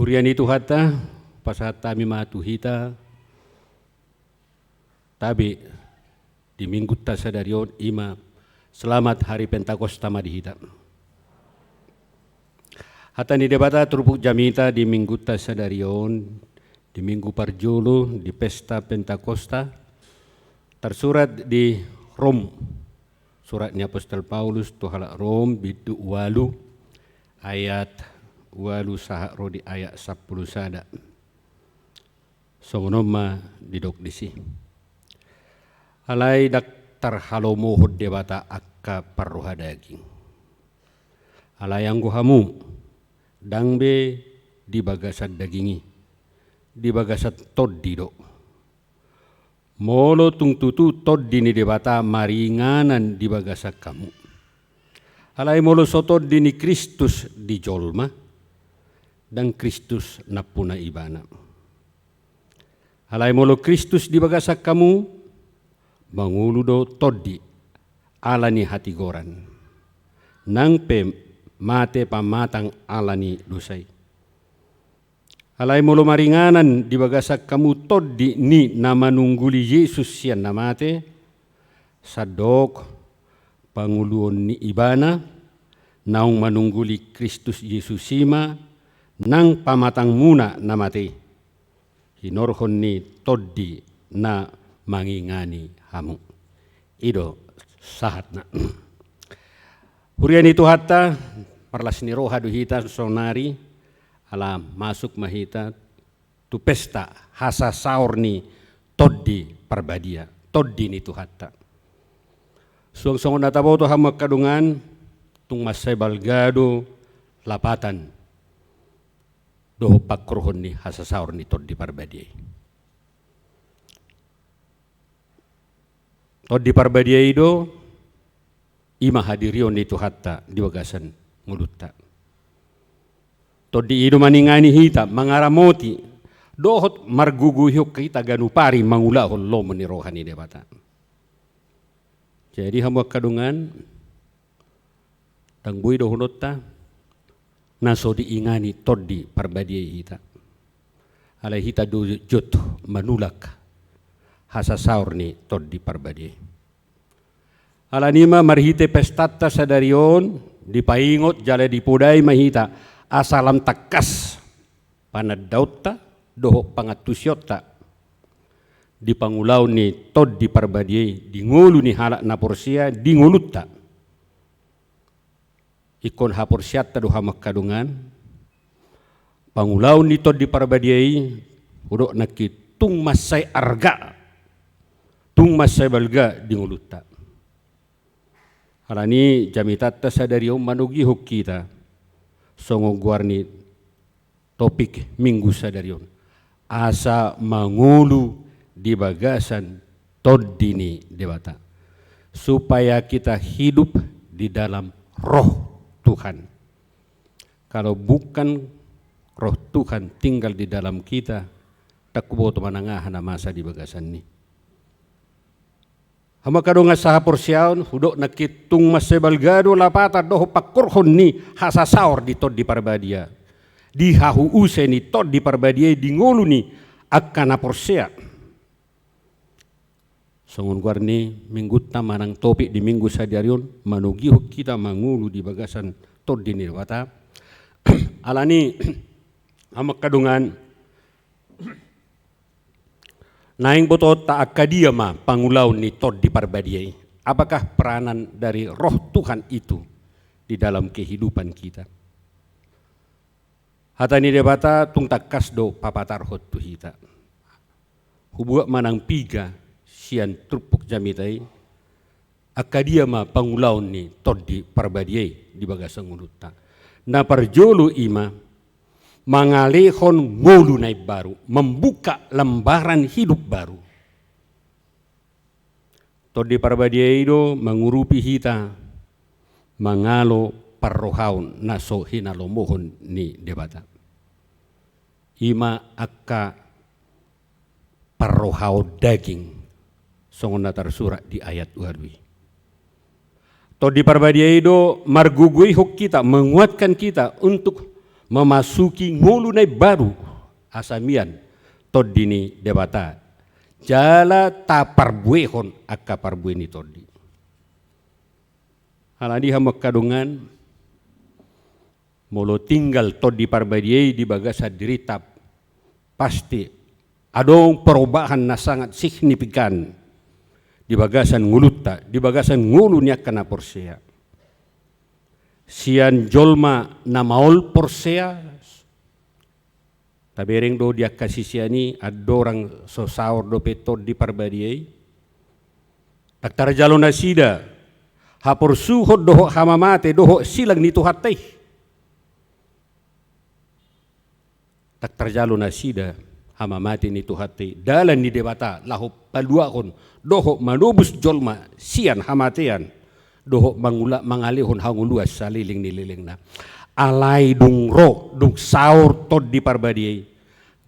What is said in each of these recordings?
Hurian itu hatta pasata mimatuhita tabi di minggu tasadarion ima selamat hari Pentakosta madihita. Hatta ni debata turupuk jamita di minggu tasadarion di minggu parjolo di pesta Pentakosta tersurat di Rom. Suratnya Apostol Paulus tuhalak Rom bidu walu ayat walu sahak rodi ayat 10 sada. Songonoma didok disi. Alai dak tarhalomo debata akka parroha daging. Alai anggo hamu dangbe di bagasat dagingi. Di bagasat toddi do. Molo tung tutu toddi ni debata maringanan di bagasak kamu. Alai molo soto dini Kristus di jolma dan Kristus napuna ibana. Alai molo Kristus di bagasak kamu mangulu do toddi alani hati goran. Nang pe mate pamatang alani dosai. Alai molo maringanan di bagasak kamu toddi ni nama nungguli Yesus sian namate sadok panguluon ni ibana naung manungguli Kristus Yesus sima nang pamatang muna namate hinorhon ni toddi na mangingani hamu ido sahatna. Hurian itu hatta parlas ni roha duhita sonari ala masuk mahita tu pesta hasa saur ni toddi parbadia toddi ni tu hatta suang-suang natabo to hamak kadungan tung masay balgado lapatan doho pakrohon ni hasa saur ni toddi parbadia. Toddi parbadia ido ima hadirion itu hatta di wagasan ngulutta. Toddi ido maningani hita mangaramoti dohot marguguyuk kita ganupari mangulahon lo menirohani debata. Jadi hamuak kadungan tangbui dohonotta naso diingani toddi parbadia hita. Alai hita do jot manulak hasa saur ni toddi parbadia. Alanima marhite pestata sadarion dipaingot jale dipudai mahita asalam takas panadautta doho pangatusyota di pangulau ni toddi parbadia di ngulu ni halak naporsia di ngulutta. Ikon haporsiatta do hamak kadungan pangulau ni toddi parbadiai udok nakit tung masai arga tung masai balga di ngulutta. Halani jamitatta sadariom manugi hok kita songo guarni topik minggu sadarion asa mangulu di bagasan toddi ni debata supaya kita hidup di dalam roh Tuhan. Kalau bukan roh Tuhan tinggal di dalam kita, tak kuboto manangahan na masa di bagasan ni. Hama kadong saha porsiaon hudok nakitung masebalgado lapata doho pakurhon ni hasasaur di toddi parbadia. Di hahu use ni toddi parbadia di ngolu ni akkana porsia. Songon guarni minggu manang topik di minggu sadarion manugihuk kita mangulu di bagasan toddi ni wata alani amak kadungan naing botot ta akadia ma pangulau ni toddi parbadiai. Apakah peranan dari roh Tuhan itu di dalam kehidupan kita? Hatani debata tung takas do papatar hot tuhita hubuak manang piga sian trupuk jamitai akadia ma pangulau ni toddi parbadiai di bagasang ngulutta. Na parjolo ima mangalehon ngulu naib baru, membuka lembaran hidup baru. Toddi parbadiai do mengurupi hita mangalo parrohaun naso hinalomohon ni debata. Ima akka parrohau daging songon natar surat di ayat warwi. Toddi parbadiai do margugui hok kita menguatkan kita untuk memasuki ngulu nai baru asamian toddi ni debata jala ta parbuehon akka parbueni toddi aladi hamak kadungan molo tinggal toddi parbadiei di bagasa dirita pasti adong perubahan na sangat signifikan di bagasan ngulutta di bagasan ngulu ni akka na porsea sian jolma na maol porsea tabereng do dia kasih siani adorang so saur do petod di parbadiei taktar jalo nasida hapor suhod doho hamamate doho silang nitu hatay taktar jalo nasida hamamate nitu hatay dalan ni debata laho paluakon doho manubus jolma sian hamatean doho mangalihon hanguluas saliling nililing na alay dung ro dung saur tod di parbadiei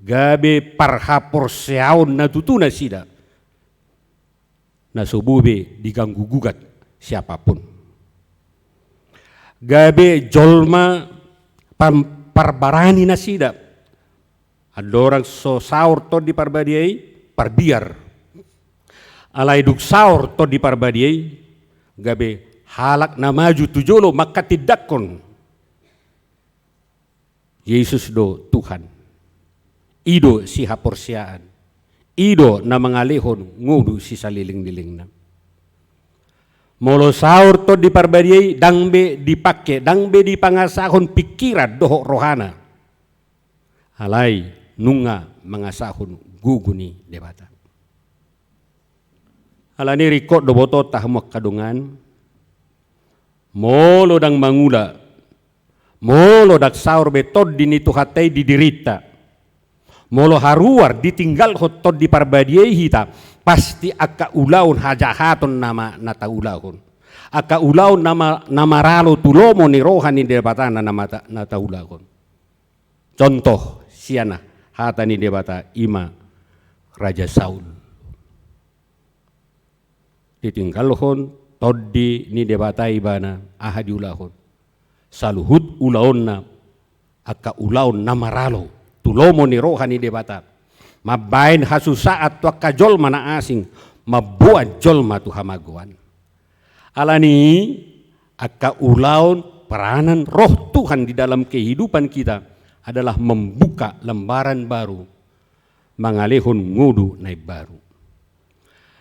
gabe parhapor seaon na tutuna sida na subube diganggu gugat siapapun gabe jolma parbarani na sida adorang so saur tod di parbadiei parbiar alay dung saur tod di parbadiei gabe halak na maju tujolo maka tidakon Yesus do Tuhan ido si haporsiaan ido na mangalihon ngudu si saliling-liling na molo saur to di parbadiei dangbe dipake dangbe dipangasahon pikiran doho rohana alay nunga mangasahon guguni debata alani rikot do boto tahmok kadungan molo dang mangula molo dak saur betod dinitu hatay didirita molo haruar ditinggal hotod di parbadiei hita pasti akka ulaun hajahaton nama nata ulahon akka ulaun nama ralo tulomo ni rohani debatana nama nata ulahon contoh siana hata ni debata ima Raja Saul ditinggalhon toddi ni debata ibana ahadi ulahon saluhut ulaonna akka ulaon namaralo tulomo ni rohani debata mabain hasusaat wakka jolma na asing mabuat jolma tu hamaguan alani akka ulaon peranan roh Tuhan di dalam kehidupan kita adalah membuka lembaran baru mangalihun ngudu naik baru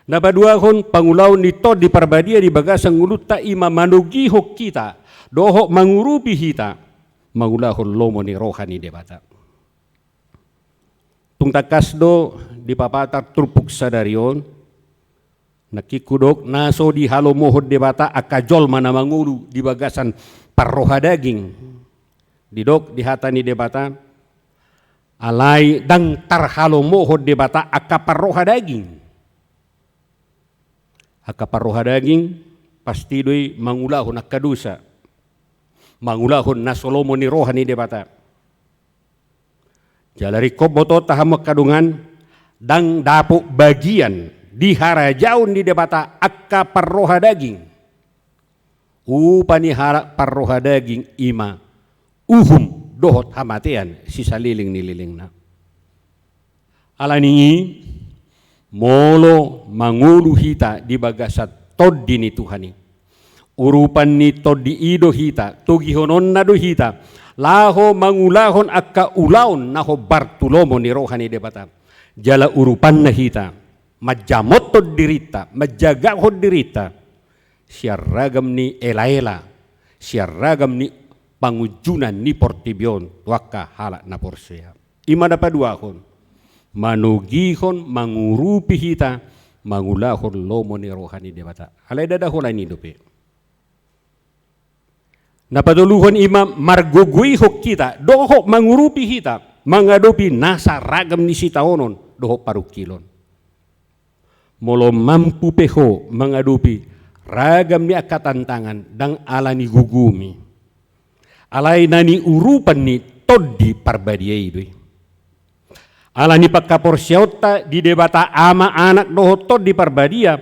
nabaduahon pangulaon nito di parbadia di bagasang nguluta ima manugiho kita doho mangurupi hita mangulahon lomo ni rohani debata tung takasdo di papatar trupuk sadarion nakikudok naso di halo mohod debata akajol mana mangulu di bagasan parroha daging didok di hatani debata alai dang tarhalo mohod debata akaparroha daging akaparroha daging pasti doi mangulahon akadusa mangulahon nasolomo ni rohani debata jalari koboto tahamak kadungan dang dapuk bagian di harajaun di debata akaparroha daging upani hara parroha daging ima uhum dohot hamatean sisa liling nililing na alani molo mangulu hita di bagasat toddi ni Tuhani urupan ni toddi ido hita tugihonon na do hita laho mangulahon akka ulaon naho bartulomo ni rohani debata jala urupan na hita majamot tod dirita majaga hod dirita siarragam ni elaela siarragam ni pangujunan ni portibion wakka halak na porsea ima dapat duahon manugihon mangurupi hita mangulahon lomo ni rohani debata alay dadahulay ni dope napaduluhon ima marguguihok kita doho mangurupi hita mangadopi nasa ragam ni sitaonon doho parukilon molo mampu peho mangadopi ragam ni akatantangan dang alani gugumi alay nani urupan ni toddi parbadiei doi alani pagkaporsyauta di debata ama anak doho toddi parbadia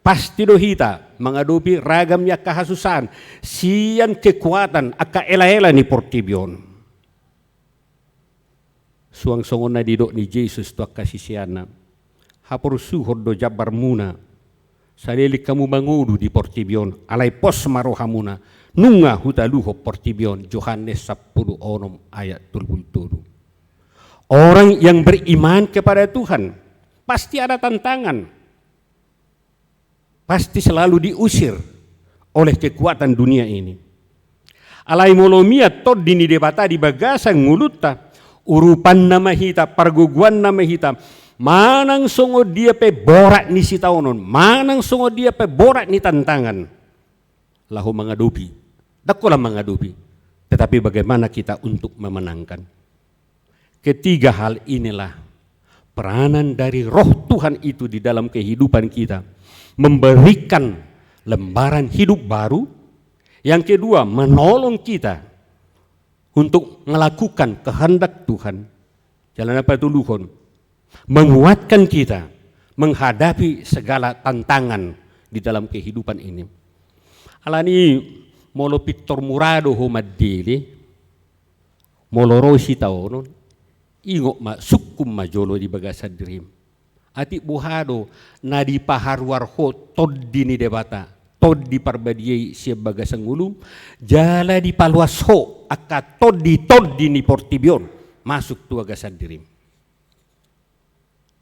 pasti dohita mengadopi ragamnya kahasusan sian kekuatan aka ela-ela ni portibion suang songona di dok ni Yesus tua kasih siana. Hapor suhor do jabar muna. Sadeli kamu mangudu di Portibion. Alai pos marohamuna. Nunga hutaluho Portibion. Yohanes 10 ayat 27. Orang yang beriman kepada Tuhan pasti ada tantangan. Pasti selalu diusir oleh kekuatan dunia ini. Alai molomia tod dini debata di bagasan nguluta. Urupan nama hita, parguguan nama hita. Manang songo dia pe borak ni si taonon. Manang songo dia pe borak ni tantangan. Lahu mengadupi. Dakulah mengadupi. Tetapi bagaimana kita untuk memenangkan. Ketiga hal inilah peranan dari roh Tuhan itu di dalam kehidupan kita. Memberikan lembaran hidup baru. Yang kedua, menolong kita untuk melakukan kehendak Tuhan. Jalan apa itu luhon? Menguatkan kita menghadapi segala tantangan di dalam kehidupan ini. Alani molo Victor Murado homadili, molo Rosi taonon, ingok ma sukum majolo di bagasan dirim. Ati buhado na di paharwar ho toddi ni debata, toddi parbadiai siya bagasan ulum, jala di paluas ho aka toddi ni Portibion masuk tu bagasan dirim.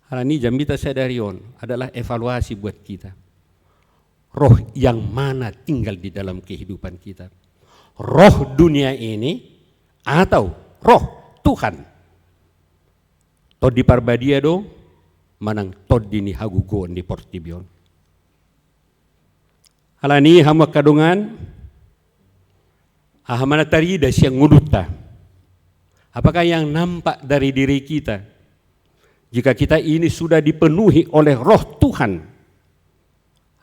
Hal ini jambita sadarion adalah evaluasi buat kita. Roh yang mana tinggal di dalam kehidupan kita. Roh dunia ini atau roh Tuhan. Todi parbadia do manang todi ni hagugon di Portibion. Hal ini hama kadungan ahamana tarida siyang nguluta. Apakah yang nampak dari diri kita? Jika kita ini sudah dipenuhi oleh roh Tuhan,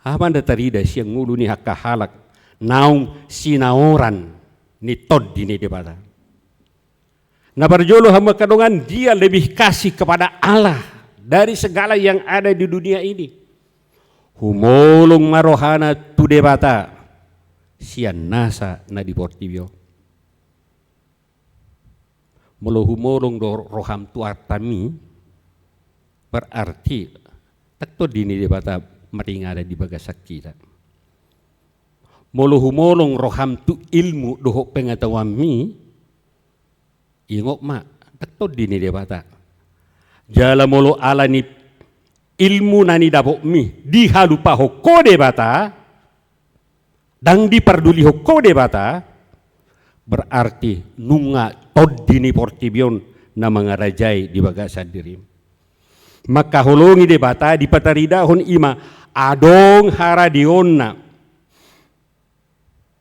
hamanda tarida siyang ngulu ni hakahalak naung sinaoran ni toddi ni debata. Nabarjolo hamba kadongan dia lebih kasih kepada Allah dari segala yang ada di dunia ini. Humolong marohana tu debata sian nasa na di Portibio. Molo humolong do roham tu artami berarti takto dini debata maringada di bagasak kita. Molo humolong roham tu ilmu doho pengetahuan mi ingok ma takto dini debata. Jala molo alani ilmu nani dabo mi dihalupa hoko debata dang diperduli hoko debata berarti nunga tod dini Portibion na mangarajai di bagasan dirim. Maka holongi debata di pataridahon ima adong haradionna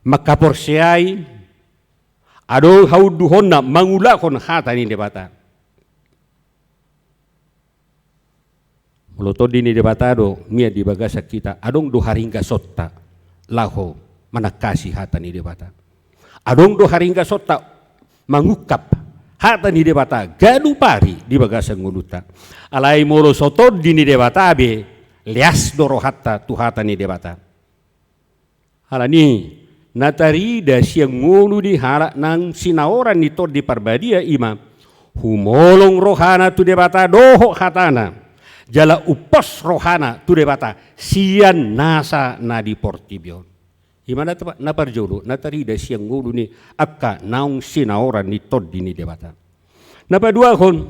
maka porsiai adong hauduhonna mangulakon hatani debata. Moloto dini debata do mia di bagasa kita adong do haringga sotta laho manakasi hatani debata. Adong do haringga sotta mangukap hatani debata gadu pari di bagasa nguluta. Alai molo soto dini debata be lias doro hatta tu hatani debata. Halani natarida siang ngulu di halak nang sinaoran nito di parbadia ima humolong rohana tu debata doho hatana. Jala upos rohana tu debata sian nasa na di Portibion. Imana tepat na parjolo natarida siang ngulu ni akka naung sinaoran nito dini debata. Napa dua kon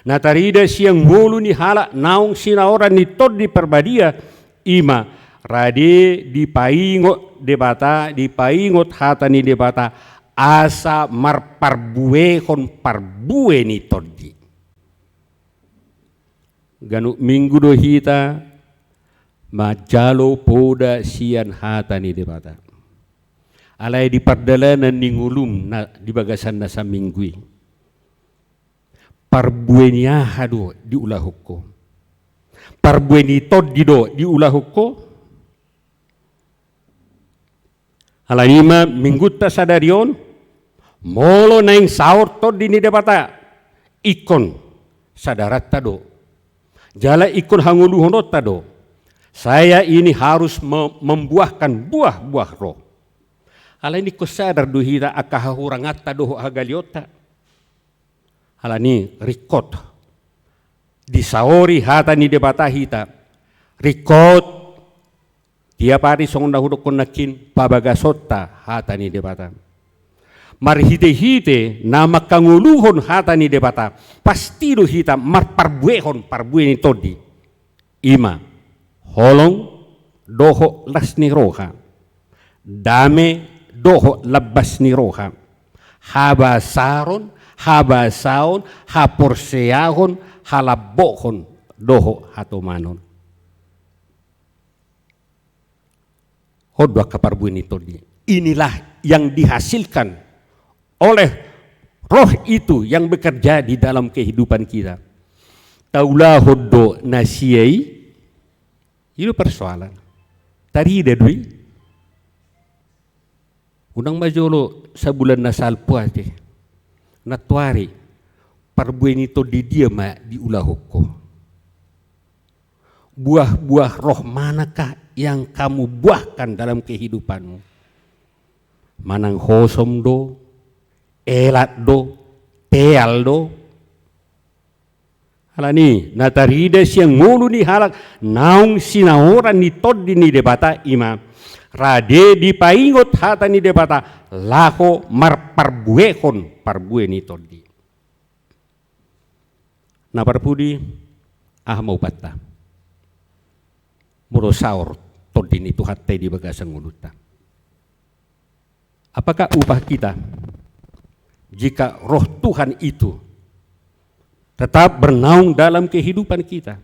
natarida siang ngulu ni halak naung sinaoran nito di parbadia ima rade di paingot debata di paingot hatani debata asa marparbue kon parbue ni toddi. Ganu minggu do hita majalo poda sian hatani debata. Alai di pardalanan ningulum na di bagasan na sa minggui. Parbuenia hado di ulahukko. Parbueni toddi do di ulahukko. Alanima minggutta sadarion molo naing saur toddi ni debata ikon sadarat tado. Jala ikon hanguluhonot tado. Saya ini harus membuahkan buah-buah roh. Ala ini ko sadar duhita akahahurangat tado hagaliota. Halani rikot disaori hata ni debata hita rikot tiap hari song dahudok konakin pabagasota hata ni debata marhite-hite nama kanguluhon hata ni debata pasti do hita marparbuehon parbue ni todi ima holong doho las ni roha dame doho labas ni roha habasaron habasaon haporseahon halabohon doho hatomanon hodwa kaparbue ni todi. Inilah yang dihasilkan oleh roh itu yang bekerja di dalam kehidupan kita. Taulah hoddo nasiyai itu persoalan. Tadi dadui unang majolo sabulan nasal puate natuari parbueni to di dia ma di ulahoko. Buah-buah roh manakah yang kamu buahkan dalam kehidupanmu? Manang hosom do, elat do, teal do. Halani nataride siang mulu ni halak naung sinaoran ni todi ni debata ima rade di paingot hata ni debata laho marparbuehon parbue ni todi. Na parpudi mau bata murosaur todi ni tuhatte di bagasang uluta. Apakah upah kita jika roh Tuhan itu tetap bernaung dalam kehidupan kita?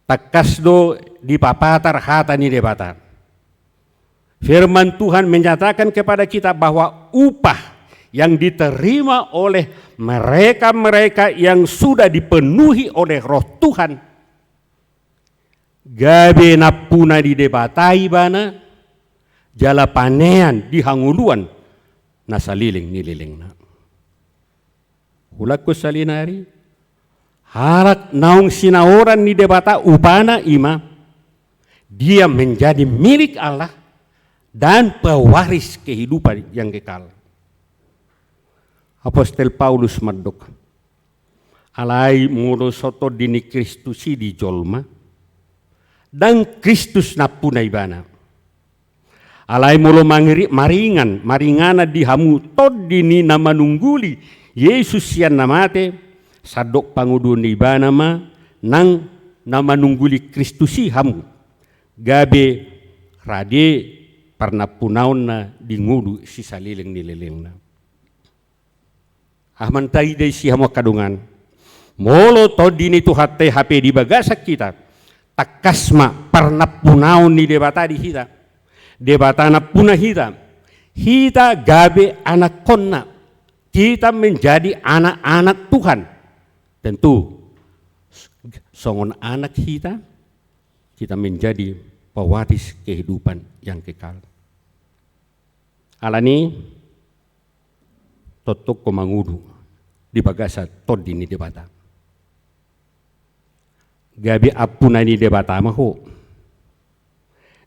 Takasdo di papatar hata ni debata. Firman Tuhan menyatakan kepada kita bahwa upah yang diterima oleh mereka-mereka yang sudah dipenuhi oleh roh Tuhan gabe napuna di debatai bana jala panean di hanguluan nasaliling nililing na hulak ko salinari harak naung sinaoran ni debata upana ima dia menjadi milik Allah dan pewaris kehidupan yang kekal. Apostel Paulus madok alai muro soto dini Kristusi di jolma dan Kristus napuna ibana alai mulo maringana di hamu tod dini nama nungguli Yesus yang namate sadok pangudun ibana ma nang nama nungguli Kristusi hamu gabe rade parna punaon na di ngudu si salileng nilileng na ahman tai dei si hamu kadungan molo tod dini tu hatte HP di bagasak kita takasma parna punaon ni debata di hita debata na punah hita gabe anak konna kita menjadi anak-anak Tuhan. Tentu songon anak kita menjadi pewaris kehidupan yang kekal. Alani totok komangudu di bagasa todi ni debata. Gabi apuna ni debata maho.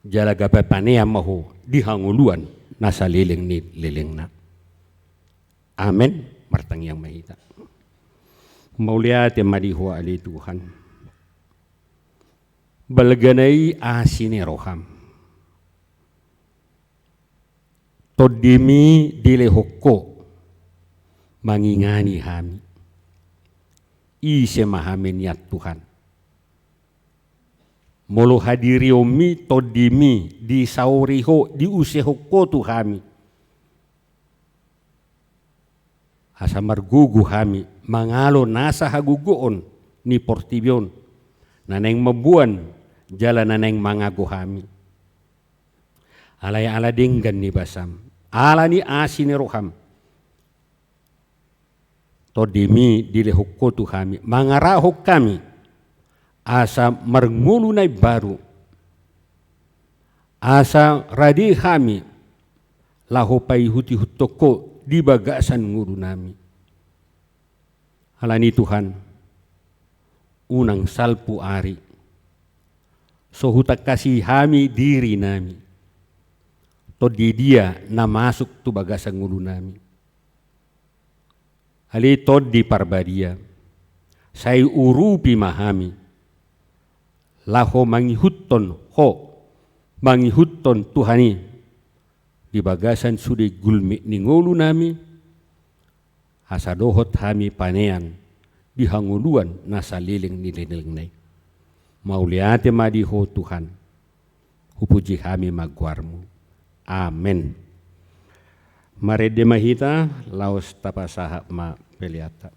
Jala gabi panea maho di hanguluan nasa leleng ni leleng na. Amin. Martang yang mahita. Maulia temadiho ali Tuhan. Balganai asine roham. Todimi dilehoko mangingani hami. Ise mahamin ya Tuhan. Molo hadiri omi todimi di sauriho di usehoko Tuhami. Asa margugu hami mangalo nasa haguguon ni portibion naneng mabuan jalan naneng mangago hami. Alay ala denggan ni basam ala ni asini roham todimi dilehoko Tuhami mangarahok kami asa marngulunay baru asa radi kami lahopay huti hutoko di bagasan nguru nami. Halani Tuhan unang salpu ari so hutak kasih hami diri nami to di dia na masuk tu bagasan nguru nami Ali toddi parbadia, sai urupi mahami, laho mangihutton ho, mangihutton Tuhani, di bagasan sude gulmi ningolu nami, hasadohot hami panean, di hanguluan nasa liling nililing nai. Mauliate madiho Tuhan, hupuji kami magwarmu. Amen. Marede mahita laos tapasaha ma peliata.